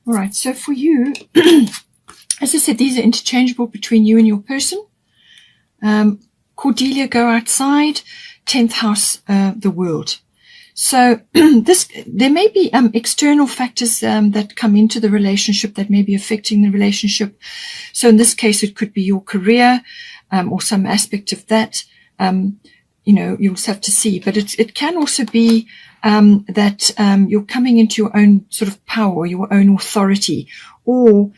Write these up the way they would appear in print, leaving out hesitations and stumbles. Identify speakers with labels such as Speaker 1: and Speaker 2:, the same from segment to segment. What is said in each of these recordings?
Speaker 1: All right. So for you, as I said, these are interchangeable between you and your person. Cordelia, go outside. 10th house, the world. So there may be external factors that come into the relationship that may be affecting the relationship. So in this case, it could be your career or some aspect of that. You'll have to see. But it can also be that you're coming into your own sort of power, your own authority, or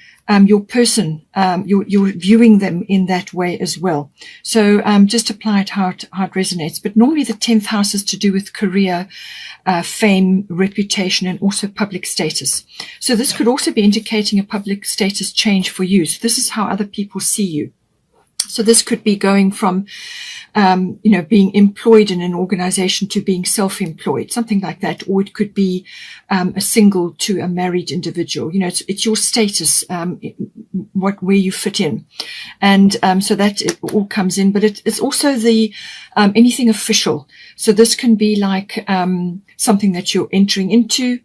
Speaker 1: your person, you're viewing them in that way as well. So just apply it how it resonates. But normally the 10th house is to do with career, fame, reputation, and also public status. So this could also be indicating a public status change for you. So this is how other people see you. So this could be going from, being employed in an organization to being self-employed, something like that. Or it could be a single to a married individual. It's your status, where you fit in. And so that it all comes in. But it's also the anything official. So this can be like something that you're entering into.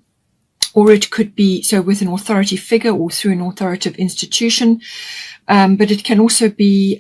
Speaker 1: Or it could be so with an authority figure or through an authoritative institution. But it can also be,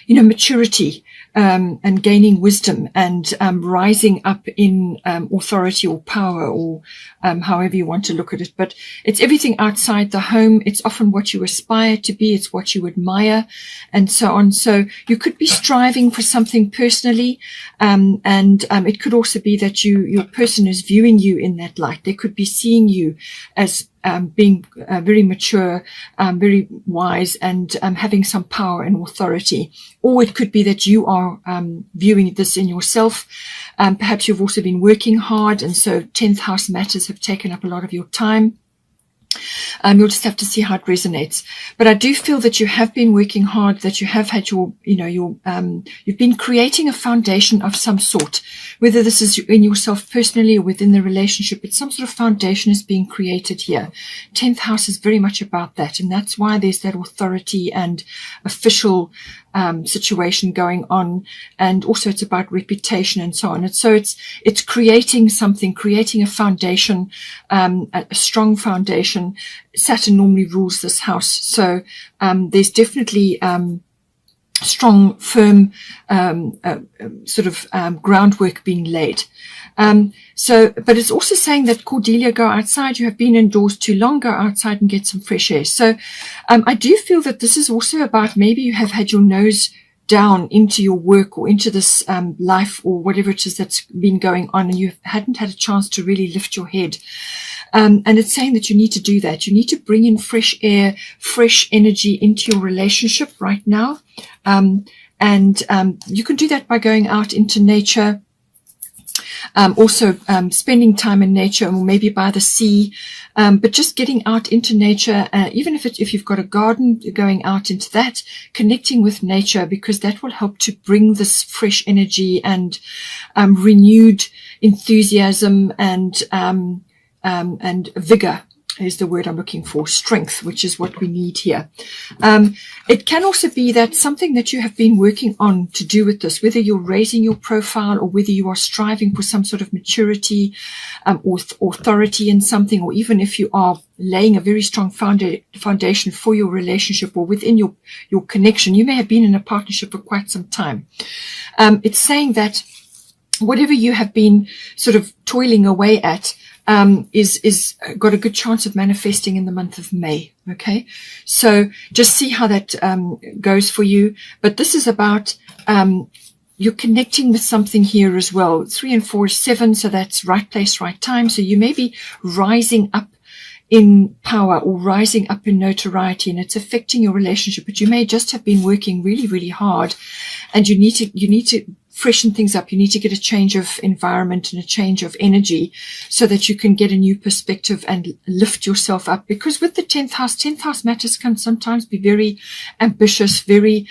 Speaker 1: maturity, and gaining wisdom and, rising up in, authority or power or, however you want to look at it. But it's everything outside the home. It's often what you aspire to be. It's what you admire and so on. So you could be striving for something personally. It could also be that your person is viewing you in that light. They could be seeing you as being very mature, very wise, and having some power and authority. Or it could be that you are viewing this in yourself. Perhaps you've also been working hard, and so 10th house matters have taken up a lot of your time. You'll just have to see how it resonates. But I do feel that you have been working hard, that you have had you've been creating a foundation of some sort, whether this is in yourself personally or within the relationship. It's some sort of foundation is being created here. 10th house is very much about that. And that's why there's that authority and official situation going on. And also it's about reputation and so on. And so it's creating something, creating a foundation, a strong foundation. Saturn normally rules this house. So, there's definitely, strong, firm, groundwork being laid. But it's also saying that Cordelia, go outside. You have been indoors too long. Go outside and get some fresh air. So, I do feel that this is also about maybe you have had your nose down into your work or into this life or whatever it is that's been going on, and you hadn't had a chance to really lift your head. And it's saying that you need to do that. You need to bring in fresh air, fresh energy into your relationship right now. You can do that by going out into nature. Also, spending time in nature, or maybe by the sea, but just getting out into nature, even if you've got a garden, going out into that, connecting with nature, because that will help to bring this fresh energy and renewed enthusiasm and vigor is the word I'm looking for, strength, which is what we need here. It can also be that something that you have been working on to do with this, whether you're raising your profile or whether you are striving for some sort of maturity or authority in something, or even if you are laying a very strong foundation for your relationship or within your connection. You may have been in a partnership for quite some time. It's saying that whatever you have been sort of toiling away at, is got a good chance of manifesting in the month of May. Okay. So just see how that, goes for you. But this is about, you're connecting with something here as well. 3 and 4 is 7. So that's right place, right time. So you may be rising up in power or rising up in notoriety, and it's affecting your relationship, but you may just have been working really, really hard, and you need to freshen things up. You need to get a change of environment and a change of energy so that you can get a new perspective and lift yourself up. Because with the 10th house matters can sometimes be very ambitious, very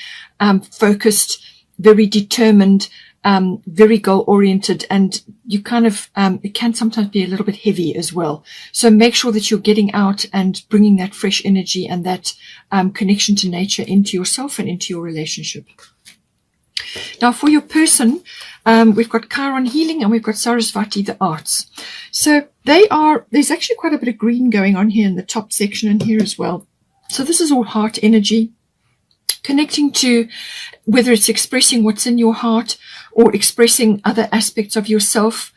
Speaker 1: focused, very determined, very goal oriented, and you kind of, it can sometimes be a little bit heavy as well. So make sure that you're getting out and bringing that fresh energy and that connection to nature into yourself and into your relationship. Now, for your person, we've got Chiron healing and we've got Sarasvati, the arts. So there's actually quite a bit of green going on here in the top section and here as well. So this is all heart energy, connecting to whether it's expressing what's in your heart or expressing other aspects of yourself.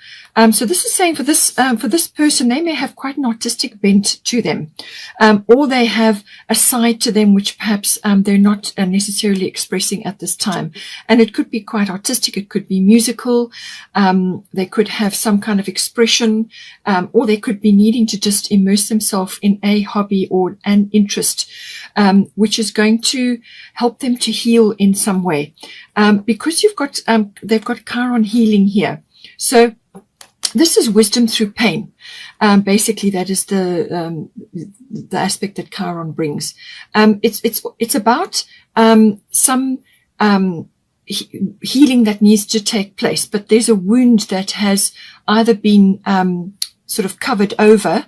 Speaker 1: So this is saying for this person, they may have quite an artistic bent to them, or they have a side to them which perhaps they're not necessarily expressing at this time. And it could be quite artistic. It could be musical. They could have some kind of expression, or they could be needing to just immerse themselves in a hobby or an interest, which is going to help them to heal in some way. Because they've got Chiron healing here. So this is wisdom through pain. Basically, that is the aspect that Chiron brings. It's about some healing that needs to take place, but there's a wound that has either been sort of covered over,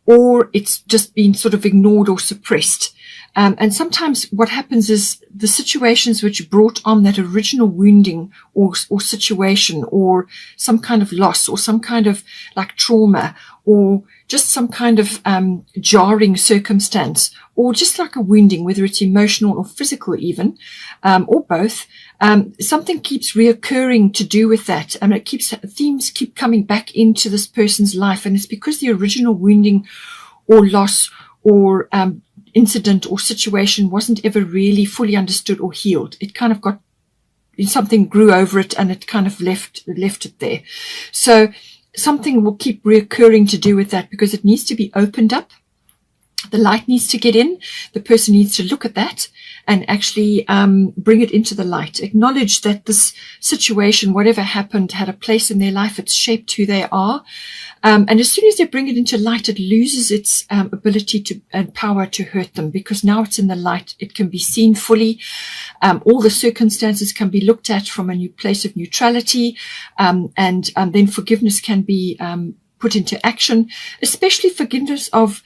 Speaker 1: or it's just been sort of ignored or suppressed. And sometimes what happens is the situations which brought on that original wounding or situation or some kind of loss or some kind of like trauma or just some kind of jarring circumstance or just like a wounding, whether it's emotional or physical even, or both, something keeps reoccurring to do with that. And themes keep coming back into this person's life. And it's because the original wounding or loss or incident or situation wasn't ever really fully understood or healed. It kind of something grew over it and it kind of left it there. So something will keep reoccurring to do with that because it needs to be opened up. The light needs to get in. The person needs to look at that and actually bring it into the light. Acknowledge that this situation, whatever happened, had a place in their life. It's shaped who they are. And as soon as they bring it into light, it loses its ability and power to hurt them because now it's in the light. It can be seen fully. All the circumstances can be looked at from a new place of neutrality. And then forgiveness can be put into action, especially forgiveness of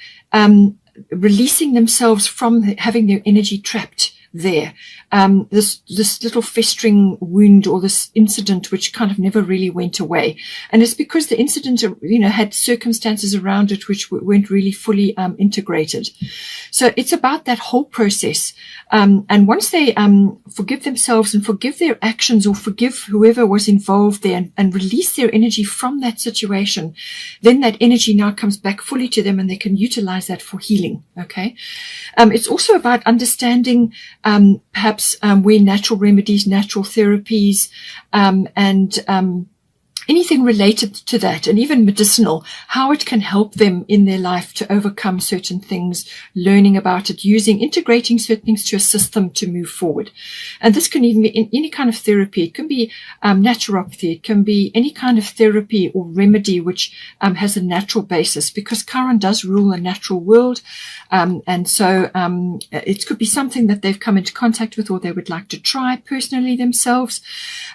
Speaker 1: releasing themselves from having their energy trapped there. This little festering wound or this incident which kind of never really went away. And it's because the incident, had circumstances around it which weren't really fully integrated. So it's about that whole process. And once they forgive themselves and forgive their actions or forgive whoever was involved there and release their energy from that situation, then that energy now comes back fully to them and they can utilize that for healing. Okay. It's also about understanding perhaps where natural remedies, natural therapies, and anything related to that, and even medicinal, how it can help them in their life to overcome certain things, learning about it, integrating certain things to assist them to move forward. And this can even be in any kind of therapy. It can be naturopathy. It can be any kind of therapy or remedy which has a natural basis, because Chiron does rule the natural world. And so it could be something that they've come into contact with or they would like to try personally themselves.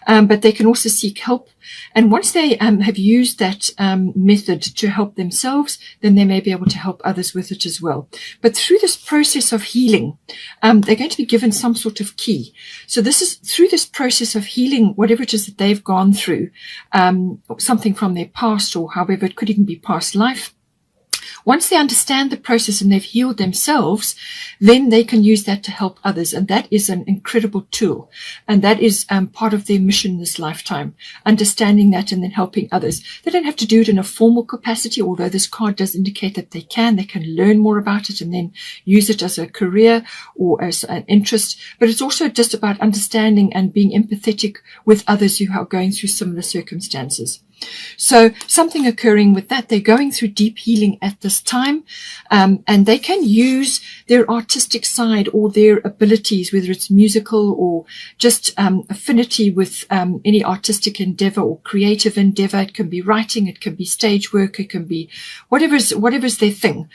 Speaker 1: But they can also seek help. And once they have used that method to help themselves, then they may be able to help others with it as well. But through this process of healing, they're going to be given some sort of key. So this is through this process of healing, whatever it is that they've gone through, something from their past or however it could even be past life. Once they understand the process and they've healed themselves, then they can use that to help others. And that is an incredible tool. And that is part of their mission this lifetime, understanding that and then helping others. They don't have to do it in a formal capacity, although this card does indicate that they can. They can learn more about it and then use it as a career or as an interest. But it's also just about understanding and being empathetic with others who are going through similar circumstances. So something occurring with that, they're going through deep healing at this time, and they can use their artistic side or their abilities, whether it's musical or just affinity with any artistic endeavor or creative endeavor. It can be writing, it can be stage work, it can be whatever's their thing.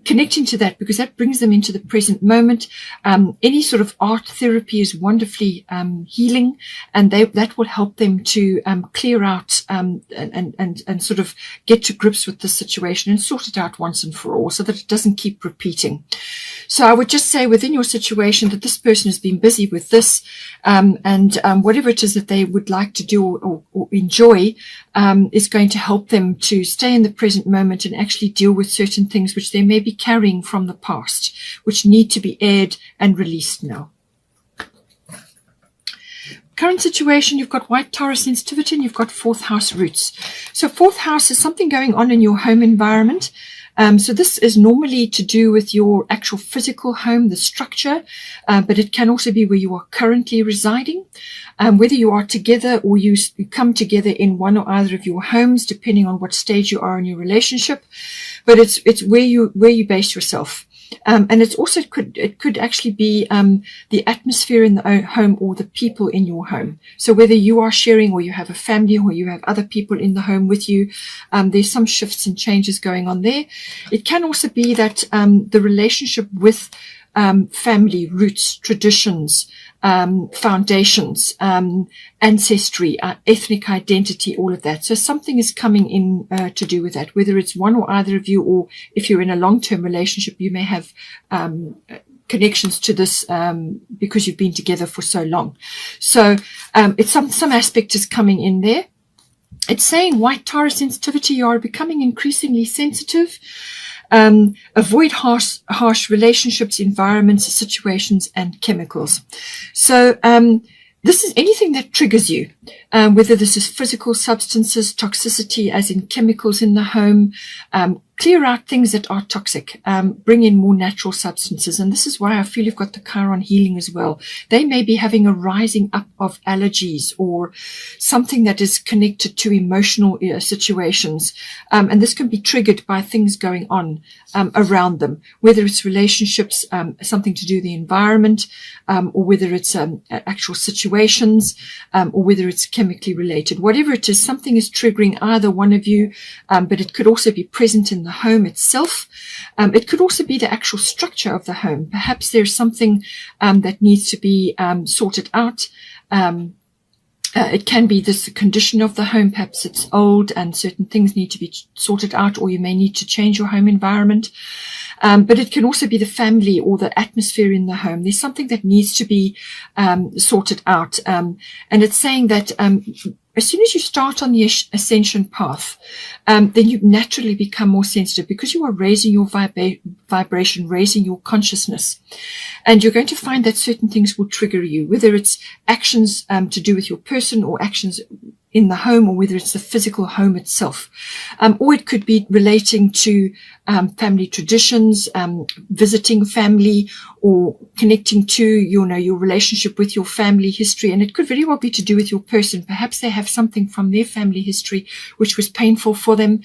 Speaker 1: Connecting to that, because that brings them into the present moment. Any sort of art therapy is wonderfully healing, and that will help them to clear out and sort of get to grips with the situation and sort it out once and for all, so that it doesn't keep repeating. So I would just say within your situation that this person has been busy with this, and whatever it is that they would like to do or enjoy, is going to help them to stay in the present moment and actually deal with certain things which they may be carrying from the past, which need to be aired and released now. Current situation, you've got white Taurus sensitivity and you've got fourth house roots. So fourth house is something going on in your home environment. So this is normally to do with your actual physical home, the structure, but it can also be where you are currently residing, whether you are together or you come together in one or either of your homes, depending on what stage you are in your relationship. But it's where you base yourself. And it's also, it could actually be the atmosphere in the home or the people in your home. So whether you are sharing or you have a family or you have other people in the home with you, there's some shifts and changes going on there. It can also be that the relationship with family, roots, traditions, foundations, ancestry, ethnic identity, all of that. So something is coming in to do with that, whether it's one or either of you, or if you're in a long-term relationship, you may have connections to this because you've been together for so long. So it's some aspect is coming in there. It's saying white Taurus sensitivity, you are becoming increasingly sensitive. Avoid harsh relationships, environments, situations, and chemicals. So this is anything that triggers you, whether this is physical substances, toxicity, as in chemicals in the home. Clear out things that are toxic, bring in more natural substances. And this is why I feel you've got the Chiron healing as well. They may be having a rising up of allergies or something that is connected to emotional situations. And this can be triggered by things going on around them, whether it's relationships, something to do with the environment, or whether it's actual situations, or whether it's chemically related. Whatever it is, something is triggering either one of you, but it could also be present in the home itself. It could also be the actual structure of the home. Perhaps there's something that needs to be sorted out. It can be this condition of the home. Perhaps it's old and certain things need to be sorted out, or you may need to change your home environment. But it can also be the family or the atmosphere in the home. There's something that needs to be sorted out. And it's saying that as soon as you start on the ascension path, then you naturally become more sensitive because you are raising your vibration, raising your consciousness. And you're going to find that certain things will trigger you, whether it's actions to do with your person or actions in the home, or whether it's the physical home itself. Or it could be relating to family traditions, visiting family, or connecting to, your relationship with your family history. And it could very well be to do with your person. Perhaps they have something from their family history which was painful for them.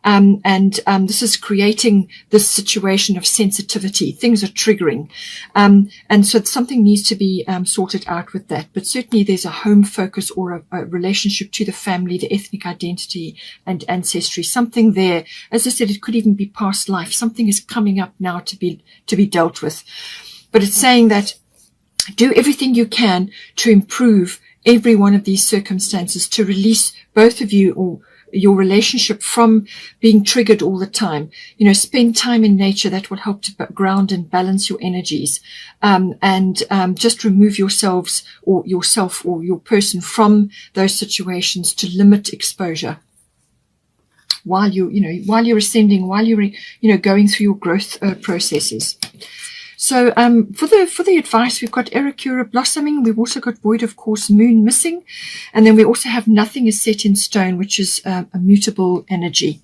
Speaker 1: And this is creating this situation of sensitivity. Things are triggering. And so something needs to be sorted out with that. But certainly there's a home focus or a relationship to the family, the ethnic identity and ancestry. Something there, as I said, it could even be past life. Something is coming up now to be dealt with. But it's saying that do everything you can to improve every one of these circumstances, to release both of you or your relationship from being triggered all the time. Spend time in nature. That will help to ground and balance your energies. And just remove yourselves or yourself or your person from those situations to limit exposure while you're ascending, while you're going through your growth processes. So for the advice, we've got Arakura blossoming. We've also got void of course, moon missing. And then we also have nothing is set in stone, which is a mutable energy.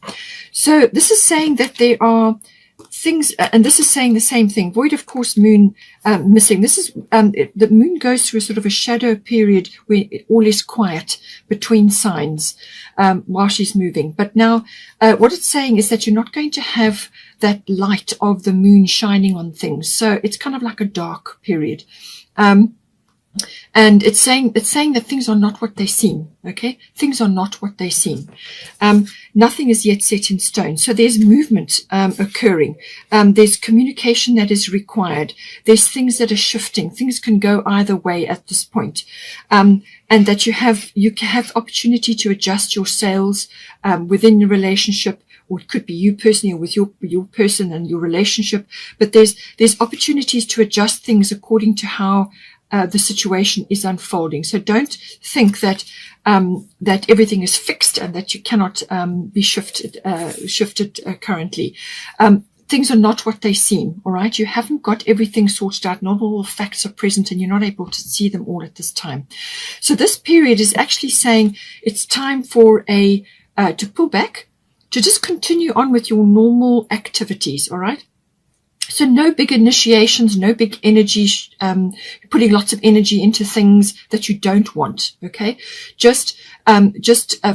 Speaker 1: So this is saying that there are things, and this is saying the same thing. Void of course, moon missing. This is the moon goes through a sort of a shadow period where all is quiet between signs while she's moving. But now what it's saying is that you're not going to have that light of the moon shining on things. So it's kind of like a dark period. And it's saying that things are not what they seem. Okay, things are not what they seem. Nothing is yet set in stone. So there's movement occurring. There's communication that is required. There's things that are shifting. Things can go either way at this point. And that you have opportunity to adjust your sails within the relationship, or it could be you personally or with your person and your relationship. But there's opportunities to adjust things according to how the situation is unfolding. So don't think that that everything is fixed and that you cannot be shifted currently. Things are not what they seem, all right? You haven't got everything sorted out. Not all the facts are present and you're not able to see them all at this time. So this period is actually saying it's time for to pull back, to just continue on with your normal activities, all right? So no big initiations, no big energy, putting lots of energy into things that you don't want. Okay. Just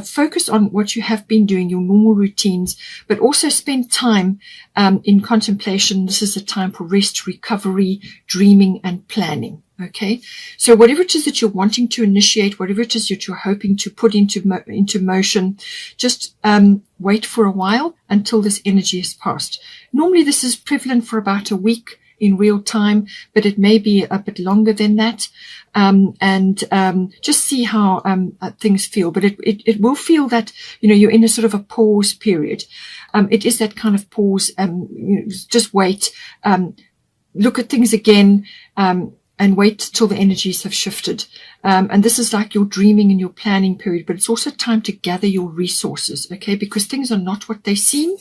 Speaker 1: focus on what you have been doing, your normal routines, but also spend time, in contemplation. This is a time for rest, recovery, dreaming and planning. Okay. So whatever it is that you're wanting to initiate, whatever it is that you're hoping to put into motion, just, wait for a while until this energy has passed. Normally this is prevalent for about a week in real time, but it may be a bit longer than that. Just see how things feel. But it will feel that, you're in a sort of a pause period. It is that kind of pause. Just wait, look at things again, and wait till the energies have shifted. And this is like your dreaming and your planning period, but it's also time to gather your resources, okay? Because things are not what they seem,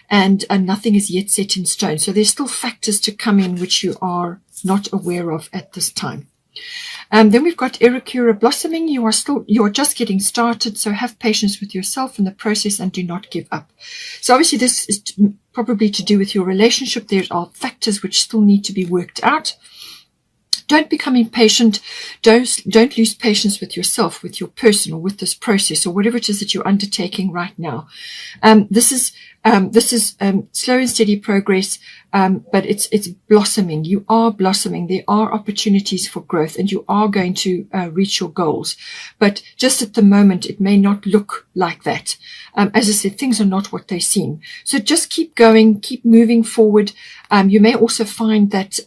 Speaker 1: and nothing is yet set in stone. So there's still factors to come in which you are not aware of at this time. Then we've got Erukura blossoming. You are just getting started, so have patience with yourself in the process and do not give up. So obviously this is probably to do with your relationship. There are factors which still need to be worked out. Don't become impatient. Don't lose patience with yourself, with your person, or with this process, or whatever it is that you're undertaking right now. This is slow and steady progress, but it's blossoming. You are blossoming. There are opportunities for growth, and you are going to reach your goals. But just at the moment, it may not look like that. As I said, things are not what they seem. So just keep going, keep moving forward. You may also find that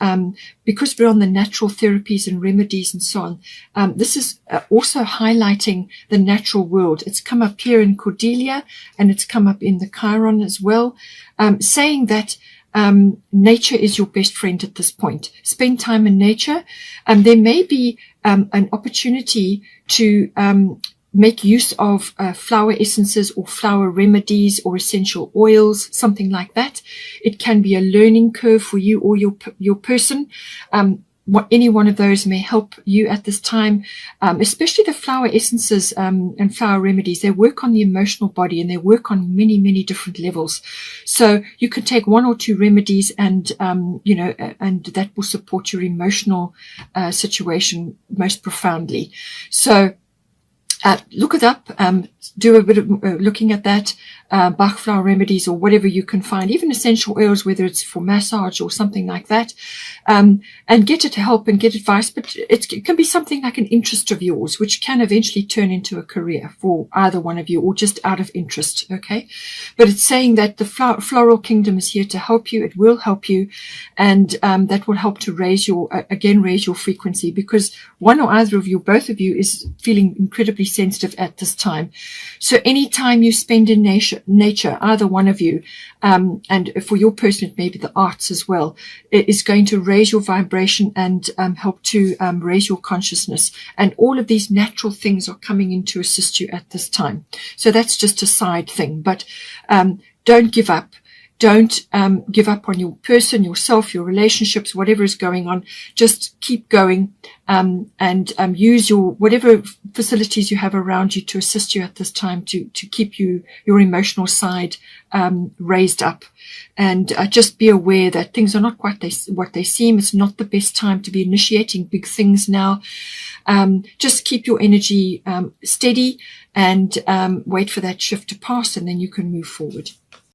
Speaker 1: because we're on the natural therapies and remedies and so on, this is also highlighting the natural world. It's come up here in Cordelia, and it's come up in the Chiron as well, saying that nature is your best friend at this point. Spend time in nature. There may be an opportunity to make use of flower essences or flower remedies or essential oils, something like that. It can be a learning curve for you or your person. Any one of those may help you at this time, especially the flower essences and flower remedies. They work on the emotional body, and they work on many, many different levels. So you can take one or two remedies and that will support your emotional situation most profoundly. So look it up, do a bit of looking at that, Bach flower remedies or whatever you can find, even essential oils, whether it's for massage or something like that, and get it help and get advice. But it can be something like an interest of yours, which can eventually turn into a career for either one of you, or just out of interest, okay? But it's saying that the floral kingdom is here to help you. It will help you, and that will help to raise your frequency, because one or either of you, both of you, is feeling incredibly sensitive at this time. So any time you spend in nature, either one of you, and for your person it may be the arts as well, it is going to raise your vibration and help to raise your consciousness. And all of these natural things are coming in to assist you at this time. So that's just a side thing, but don't give up. Don't give up on your person, yourself, your relationships, whatever is going on. Just keep going, and use your whatever facilities you have around you to assist you at this time to keep your emotional side raised up. And just be aware that things are not quite what they seem. It's not the best time to be initiating big things now. Just keep your energy steady and wait for that shift to pass, and then you can move forward.